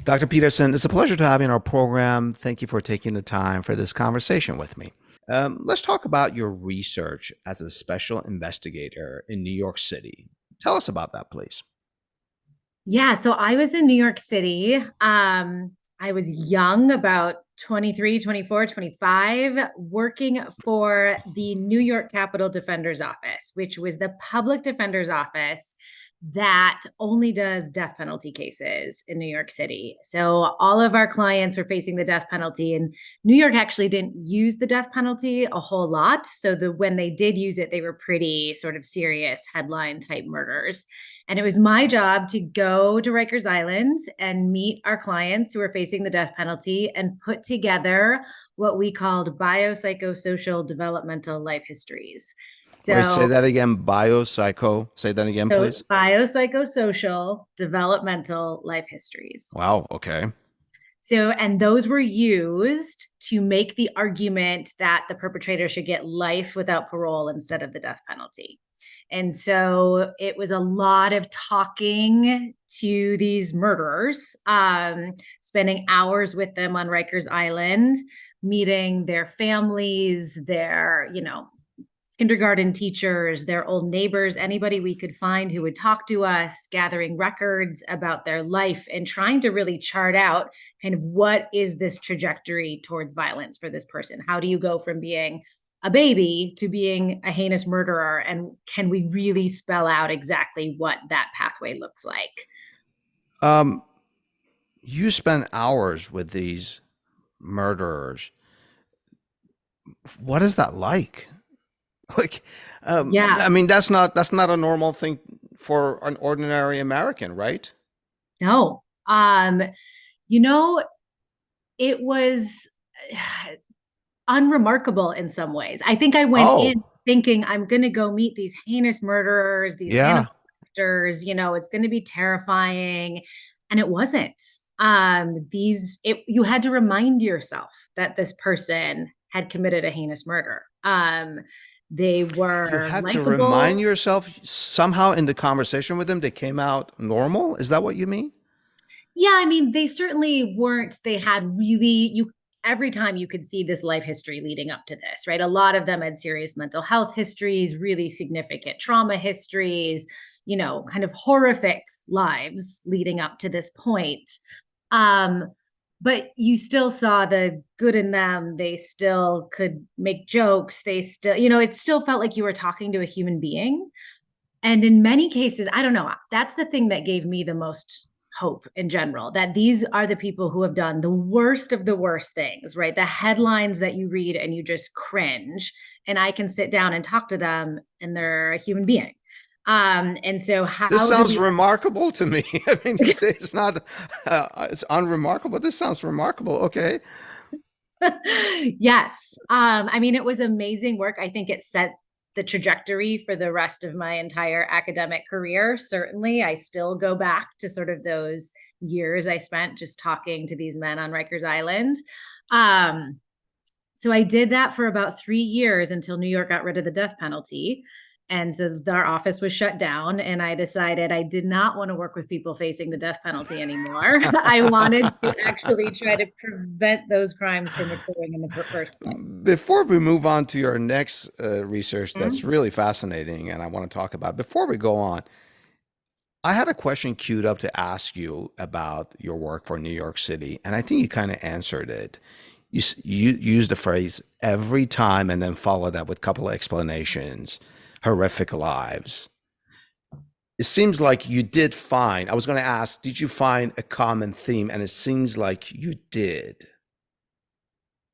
Dr. Peterson, it's a pleasure to have you on our program. Thank you for taking the time for this conversation with me. Let's talk about your research as a special investigator in New York City. Tell us about that, please. Yeah, so I was in New York City. I was young, about 23, 24, 25, working for the New York Capitol Defender's Office, which was the public defender's office that only does death penalty cases in New York City. So all of our clients were facing the death penalty, and New York actually didn't use the death penalty a whole lot. So when they did use it, they were pretty sort of serious headline type murders. And it was my job to go to Rikers Island and meet our clients who were facing the death penalty and put together what we called biopsychosocial developmental life histories. Wait, say So, that again. Biopsycho. Say that again, so please. biopsychosocial developmental life histories. Wow. Okay. So, and those were used to make the argument that the perpetrator should get life without parole instead of the death penalty. And so it was a lot of talking to these murderers, spending hours with them on Rikers Island, meeting their families, their, kindergarten teachers, their old neighbors, anybody we could find who would talk to us, gathering records about their life and trying to really chart out kind of what is this trajectory towards violence for this person? How do you go from being a baby to being a heinous murderer? And can we really spell out exactly what that pathway looks like? Um, you spend hours with these murderers. What is that like? Like, Yeah, I mean, that's not a normal thing for an ordinary American, right? no. You know, it was unremarkable in some ways. I think I went Oh, in thinking I'm going to go meet these heinous murderers, these yeah. animal actors, it's going to be terrifying. And it wasn't. You had to remind yourself that this person had committed a heinous murder. They You were had to remind likable. yourself somehow in the conversation with them, they came out normal. Is that what you mean? Yeah, I mean, they certainly weren't. They had really, you every time you could see this life history leading up to this, right? A lot of them had serious mental health histories, really significant trauma histories, kind of horrific lives leading up to this point. Um, but you still saw the good in them. They still could make jokes. They still, it still felt like you were talking to a human being. And in many cases, I don't know, that's the thing that gave me the most hope in general, that these are the people who have done the worst of the worst things, right? The headlines that you read and you just cringe. And I can sit down and talk to them and they're a human being. And so This how do sounds we remarkable to me. I mean, you say it's not, it's unremarkable. This sounds remarkable. Okay. Yes. I mean, it was amazing work. I think it set the trajectory for the rest of my entire academic career. Certainly, I still go back to sort of those years I spent just talking to these men on Rikers Island. Um, so I did that for about 3 years until New York got rid of the death penalty. And so our office was shut down, and I decided I did not want to work with people facing the death penalty anymore. I wanted to actually try to prevent those crimes from occurring in the first place. Before we move on to your next research, that's Mhm. really fascinating, and I want to talk about. Before we go on, I had a question queued up to ask you about your work for New York City, and I think you kind of answered it. You used the phrase every time and then followed that with a couple of explanations. Horrific lives. It seems like you did find, I was going to ask, did you find a common theme? And it seems like you did.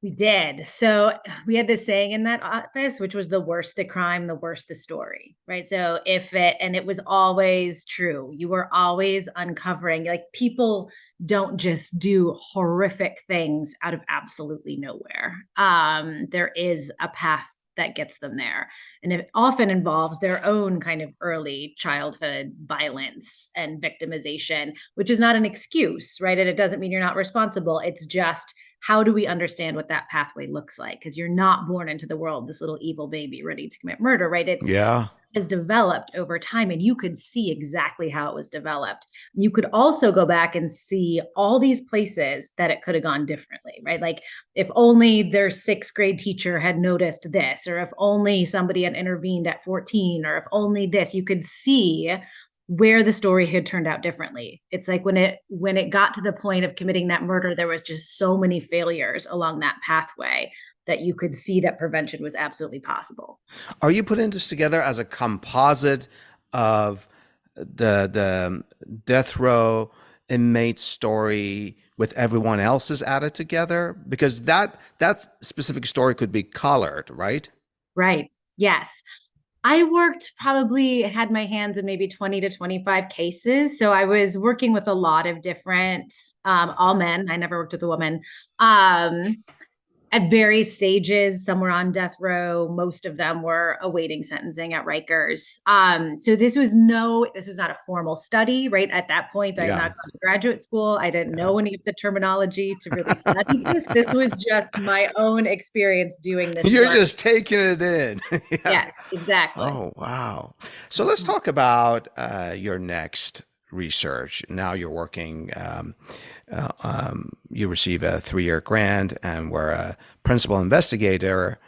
We did. So we had this saying in that office, which was the worse the crime, the worse the story, right? So and it was always true. You were always uncovering, like people don't just do horrific things out of absolutely nowhere. There is a path that gets them there. And it often involves their own kind of early childhood violence and victimization, which is not an excuse, right? And it doesn't mean you're not responsible. It's just, how do we understand what that pathway looks like? Because you're not born into the world this little evil baby ready to commit murder, right? It's Yeah. has developed over time, and you could see exactly how it was developed. You could also go back and see all these places that it could have gone differently, right? Like if only their sixth grade teacher had noticed this, or if only somebody had intervened at 14, or if only this, you could see where the story had turned out differently. It's like when it got to the point of committing that murder, there was just so many failures along that pathway that you could see that prevention was absolutely possible. Are you putting this together as a composite of the death row inmate story with everyone else's added together? Because that specific story could be colored, right? Right. Yes. I worked probably had my hands in maybe 20 to 25 cases. So I was working with a lot of different, all men. I never worked with a woman. Um, at various stages. Some were on death row. Most of them were awaiting sentencing at Rikers. So this was not a formal study, right? At that point, I had Yeah. not gone to graduate school. I didn't Yeah. know any of the terminology to really study this. This was just my own experience doing this You're work. just taking it in. Yeah. Yes, exactly. Oh, wow. So let's talk about your next research. Now you're working, you receive a 3-year grant and were a principal investigator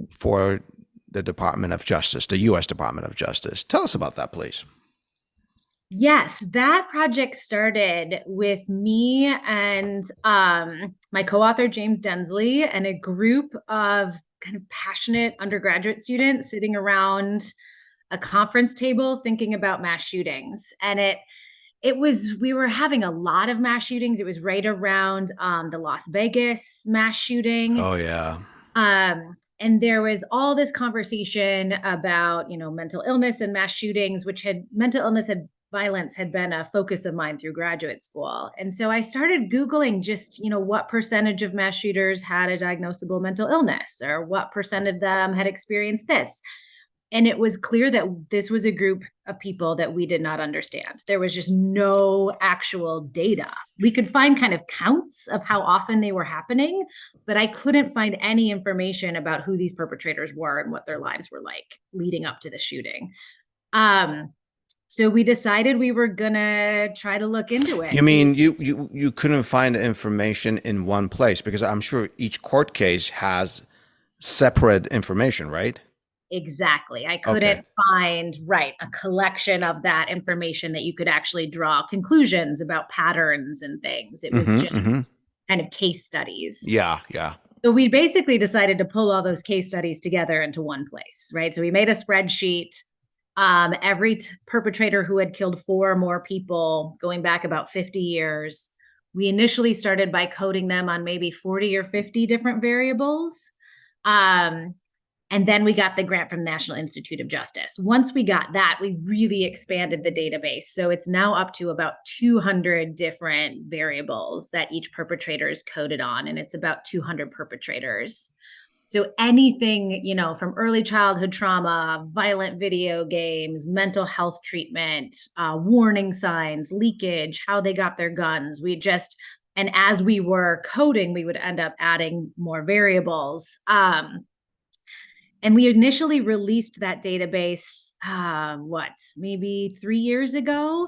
for the Department of Justice, the U.S. Department of Justice. Tell us about that, please. Yes, that project started with me and my co-author James Densley and a group of kind of passionate undergraduate students sitting around a conference table thinking about mass shootings. And it was we were having a lot of mass shootings. It was right around the Las Vegas mass shooting. Oh, yeah. And there was all this conversation about, mental illness and mass shootings, which had mental illness and violence had been a focus of mine through graduate school. And so I started Googling just, what percentage of mass shooters had a diagnosable mental illness, or what percent of them had experienced this. And it was clear that this was a group of people that we did not understand. There was just no actual data. We could find kind of counts of how often they were happening, but I couldn't find any information about who these perpetrators were and what their lives were like leading up to the shooting. So we decided we were gonna try to look into it. You mean you couldn't find the information in one place? Because I'm sure each court case has separate information, right? Exactly. I Okay. couldn't find, right, a collection of that information that you could actually draw conclusions about patterns and things. It was just Mm-hmm. kind of case studies. Yeah, yeah. So we basically decided to pull all those case studies together into one place, right? So we made a spreadsheet. Every perpetrator who had killed 4 or more people going back about 50 years, we initially started by coding them on maybe 40 or 50 different variables. Um, and then we got the grant from the National Institute of Justice. Once we got that, we really expanded the database. So it's now up to about 200 different variables that each perpetrator is coded on, and it's about 200 perpetrators. So anything, from early childhood trauma, violent video games, mental health treatment, warning signs, leakage, how they got their guns. And as we were coding, we would end up adding more variables. And we initially released that database, maybe 3 years ago.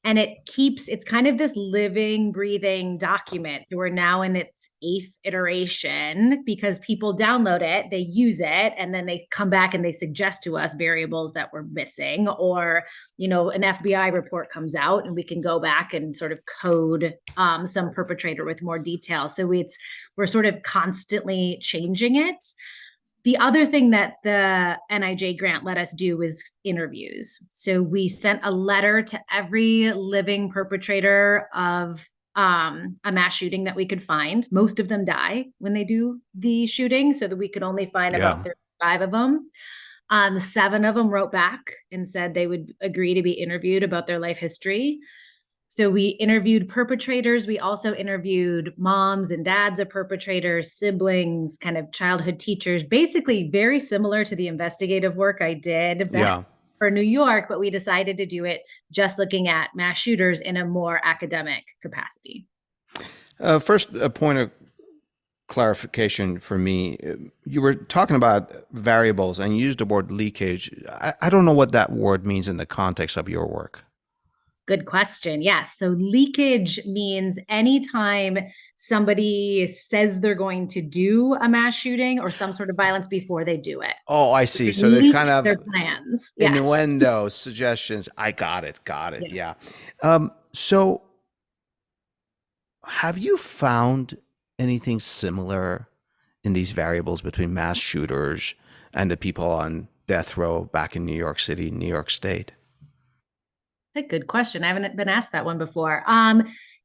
And it's kind of this living, breathing document. So we're now in its 8th iteration because people download it, they use it, and then they come back and they suggest to us variables that we're missing, or, an FBI report comes out and we can go back and sort of code some perpetrator with more detail. So we're sort of constantly changing it. The other thing that the NIJ grant let us do was interviews. So we sent a letter to every living perpetrator of a mass shooting that we could find. Most of them die when they do the shooting, so that we could only find about Yeah. 35 of them. 7 of them wrote back and said they would agree to be interviewed about their life history. So we interviewed perpetrators. We also interviewed moms and dads of perpetrators, siblings, kind of childhood teachers, basically very similar to the investigative work I did back Yeah. for New York, but we decided to do it just looking at mass shooters in a more academic capacity. First, a point of clarification for me. You were talking about variables and you used the word leakage. I don't know what that word means in the context of your work. Good question. Yes. So leakage means anytime somebody says they're going to do a mass shooting or some sort of violence before they do it. Oh, I So see. they So they're leak kind their of plans. Yes. innuendo suggestions. I got it. Got it. Yeah. Yeah. So have you found anything similar in these variables between mass shooters and the people on death row back in New York City, New York State? That's a good question. I haven't been asked that one before.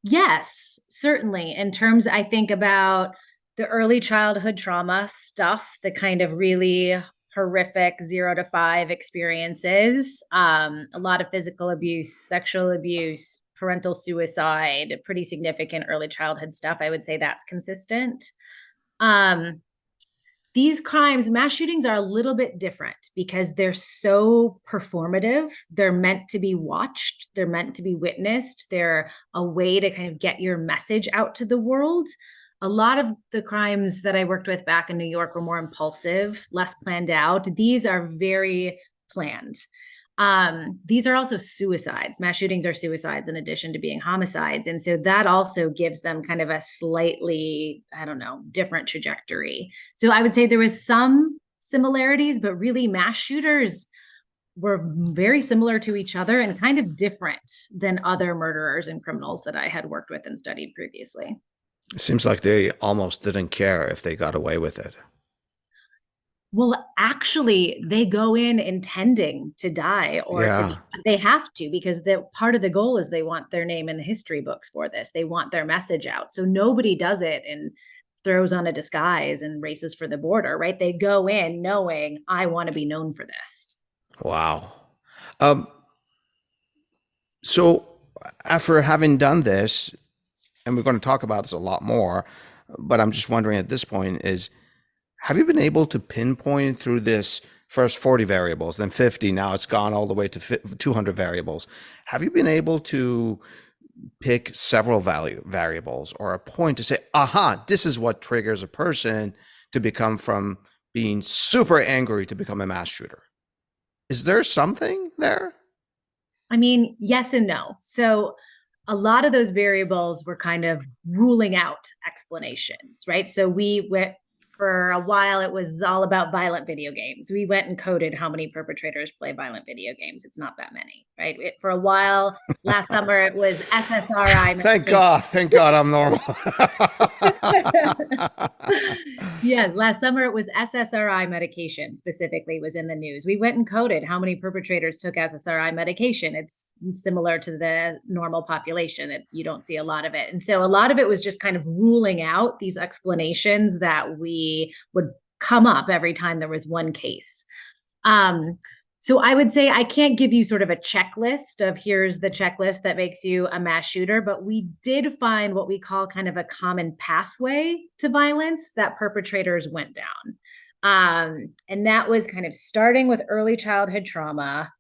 Yes, certainly. In terms, I think about the early childhood trauma stuff, the kind of really horrific 0 to 5 experiences, a lot of physical abuse, sexual abuse, parental suicide, pretty significant early childhood stuff. I would say that's consistent. Um, these crimes, mass shootings are a little bit different because they're so performative. They're meant to be watched, they're meant to be witnessed. They're a way to kind of get your message out to the world. A lot of the crimes that I worked with back in New York were more impulsive, less planned out. These are very planned. These are also suicides. Mass shootings are suicides in addition to being homicides. And so that also gives them kind of a slightly, I don't know, different trajectory. So I would say there was some similarities, but really mass shooters were very similar to each other and kind of different than other murderers and criminals that I had worked with and studied previously. It seems like they almost didn't care if they got away with it. Well, actually, they go in intending to die or to Yeah. be, they have to because the part of the goal is they want their name in the history books for this. They want their message out. So nobody does it and throws on a disguise and races for the border, right? They go in knowing I want to be known for this. Wow. Um, so after having done this, and we're going to talk about this a lot more, but I'm just wondering at this point is, have you been able to pinpoint through this first 40 variables, then 50, now it's gone all the way to 200 variables. Have you been able to pick several variables or a point to say, aha, this is what triggers a person to become from being super angry to become a mass shooter? Is there something there? I mean, yes and no. So a lot of those variables were kind of ruling out explanations, right? So we went for a while, it was all about violent video games. We went and coded how many perpetrators play violent video games. It's not that many, right? For a while, last summer, it was SSRI Thank medication. God. Thank God I'm normal. Yeah, last summer it was SSRI medication specifically was in the news. We went and coded how many perpetrators took SSRI medication. It's similar to the normal population. You don't see a lot of it. And so a lot of it was just kind of ruling out these explanations that we would come up every time there was one case. Um, so I would say I can't give you sort of a checklist of here's the checklist that makes you a mass shooter, but we did find what we call kind of a common pathway to violence that perpetrators went down. And that was kind of starting with early childhood trauma,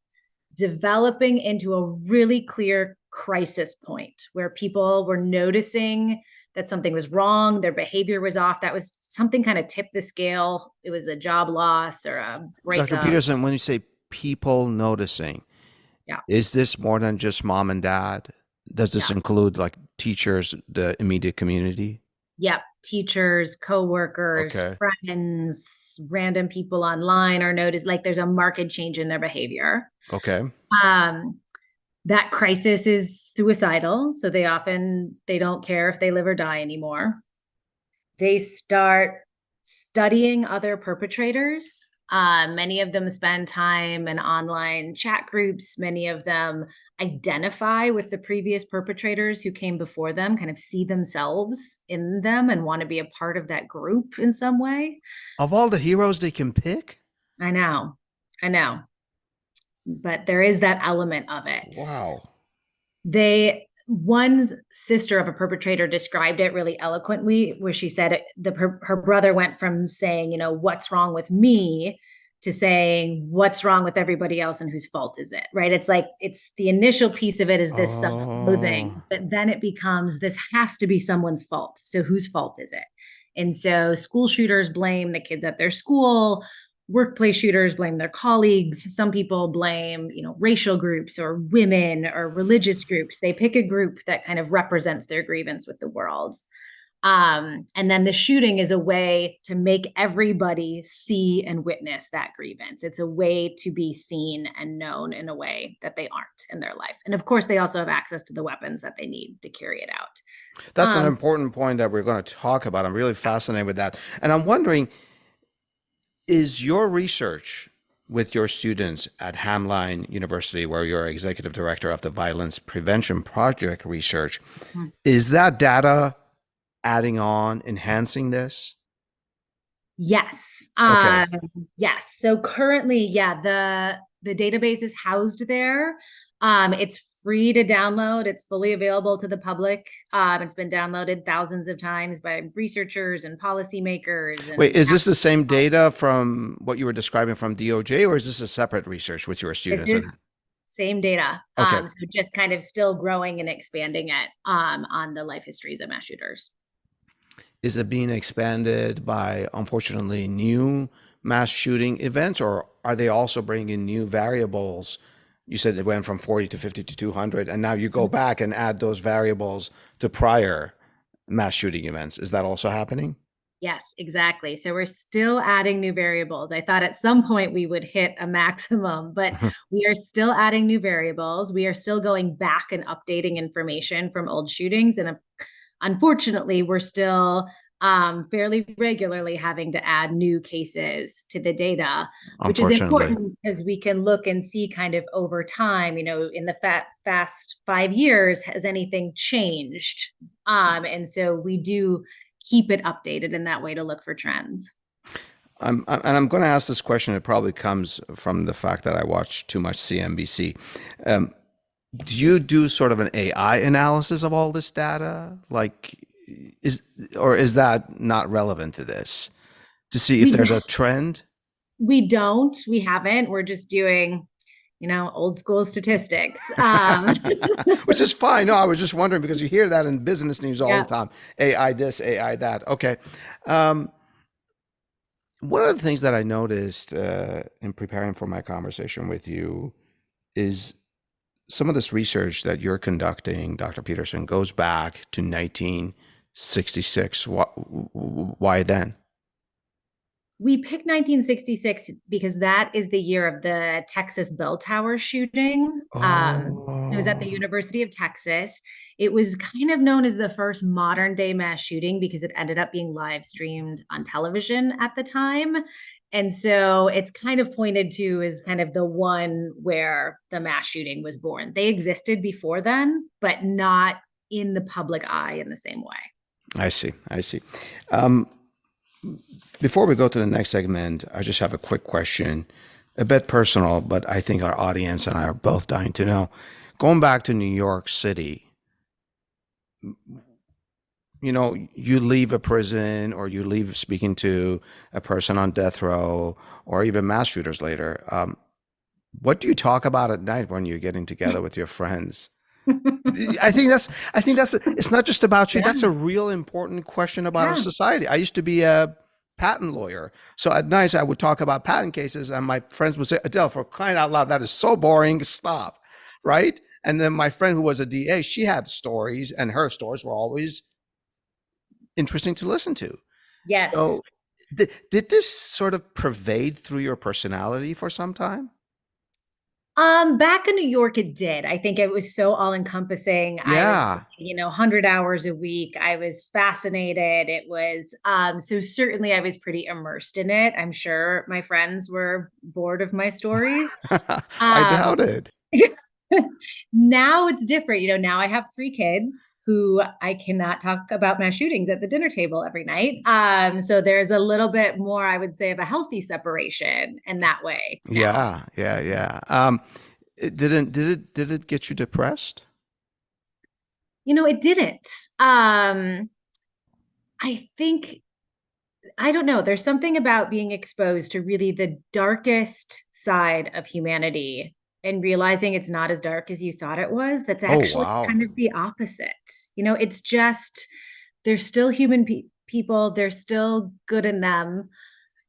developing into a really clear crisis point where people were noticing that something was wrong, their behavior was off. That was something kind of tipped the scale. It was a job loss or a Dr. breakup. Peterson, when you say people noticing, Yeah. is this more than just mom and dad? Does this Yeah. include like teachers, the immediate community? Yep. Teachers, coworkers, Okay. friends, random people online are noticed like there's a marked change in their behavior. Okay. Um, that crisis is suicidal. So they don't care if they live or die anymore. They start studying other perpetrators. Many of them spend time in online chat groups. Many of them identify with the previous perpetrators who came before them, kind of see themselves in them and want to be a part of that group in some way. Of all the heroes they can pick? I know, I know. But there is that element of it. Wow. One sister of a perpetrator described it really eloquently, where she said her brother went from saying, you know, what's wrong with me to saying what's wrong with everybody else and whose fault is it, right? It's like it's the initial piece of it is this Oh, self-loathing, but then it becomes this has to be someone's fault. So whose fault is it? And so school shooters blame the kids at their school, workplace shooters blame their colleagues. Some people blame, racial groups or women or religious groups. They pick a group that kind of represents their grievance with the world. And then the shooting is a way to make everybody see and witness that grievance. It's a way to be seen and known in a way that they aren't in their life. And of course, they also have access to the weapons that they need to carry it out. That's an important point that we're going to talk about. I'm really fascinated with that. And I'm wondering, is your research with your students at Hamline University, where you're executive director of the Violence Prevention Project research, is that data adding on, enhancing this? Yes. Okay. Yes. So currently, yeah, the database is housed there. It's free to download. It's fully available to the public. It's been downloaded thousands of times by researchers and policymakers. Wait, And is this the same data from what you were describing from DOJ, or is this a separate research with your this students? is same data. Okay. So just kind of still growing and expanding it on the life histories of mass shooters. Is it being expanded by, unfortunately, new mass shooting events, or are they also bringing new variables? You said it went from 40 to 50 to 200, and now you go back and add those variables to prior mass shooting events. Is that also happening? Yes, exactly. So we're still adding new variables. I thought at some point we would hit a maximum, but we are still adding new variables. We are still going back and updating information from old shootings. And unfortunately, we're still fairly regularly having to add new cases to the data, which is Unfortunately. important because we can look and see kind of over time, in the fast 5 years, has anything changed? And so we do keep it updated in that way to look for trends. And I'm going to ask this question. It probably comes from the fact that I watch too much CNBC. Um, do you do sort of an AI analysis of all this data? Like, is that not relevant to this to see if We there's a trend? we haven't. We're just doing, old school statistics. Which is fine. No, I was just wondering because you hear that in business news all the Yeah. time. AI this, AI that. Okay. Um, One of the things that I noticed in preparing for my conversation with you is some of this research that you're conducting, Dr. Peterson, goes back to 1966. Why then? We picked 1966 because that is the year of the Texas bell tower shooting. It was at the Oh, University of Texas. It was kind of known as the first modern day mass shooting because it ended up being live streamed on television at the time. And so it's kind of pointed to as kind of the one where the mass shooting was born. They existed before then, but not in the public eye in the same way. I see. I see. Um, Before we go to the next segment, I just have a quick question, a bit personal, but I think our audience and I are both dying to know. Going back to New York City, you leave a prison or you leave speaking to a person on death row or even mass shooters later. What do you talk about at night when you're getting together with your friends? I think that's it's not just about you. Yeah. That's a real important question about our Yeah. society. I used to be a patent lawyer. So at nights I would talk about patent cases and my friends would say, Adele, for crying out loud, that is so boring. Stop. Right. And then my friend who was a DA, she had stories and her stories were always interesting to listen to. Yes. So did this sort of pervade through your personality for some time? Back in New York, it did. I think it was so all encompassing. I was, Yeah. 100 hours a week. I was fascinated. It was, so certainly I was pretty immersed in it. I'm sure my friends were bored of my stories. I Um, doubt it. Now it's different. Now I have three kids who I cannot talk about mass shootings at the dinner table every night. So there's a little bit more, I would say, of a healthy separation in that way now. Yeah, yeah, yeah. Did it get you depressed? It didn't. I think, I don't know, there's something about being exposed to really the darkest side of humanity and realizing it's not as dark as you thought it was. That's Oh, actually wow. kind of the opposite. It's just, there's still people. They're still good in them.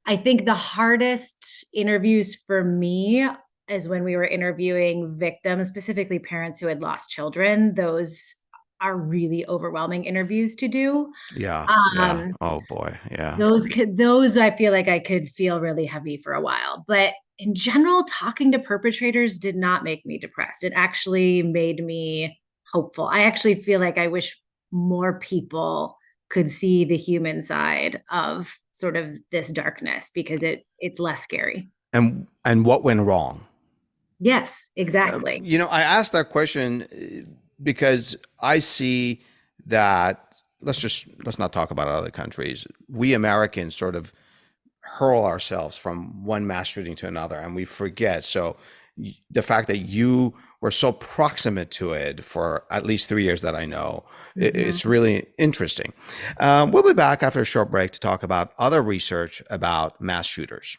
I think the hardest interviews for me is when we were interviewing victims, specifically parents who had lost children. Those are really overwhelming interviews to do. Yeah. Yeah. Um, Oh boy. Yeah. those I feel like I could feel really heavy for a while. But in general, talking to perpetrators did not make me depressed. It actually made me hopeful. I actually feel like I wish more people could see the human side of sort of this darkness because it's less scary. And what went wrong? Yes, exactly. I asked that question because I see that let's not talk about other countries. We Americans sort of hurl ourselves from one mass shooting to another and we forget. So the fact that you were so proximate to it for at least 3 years that I know, it's Mhm. really interesting. We'll be back after a short break to talk about other research about mass shooters.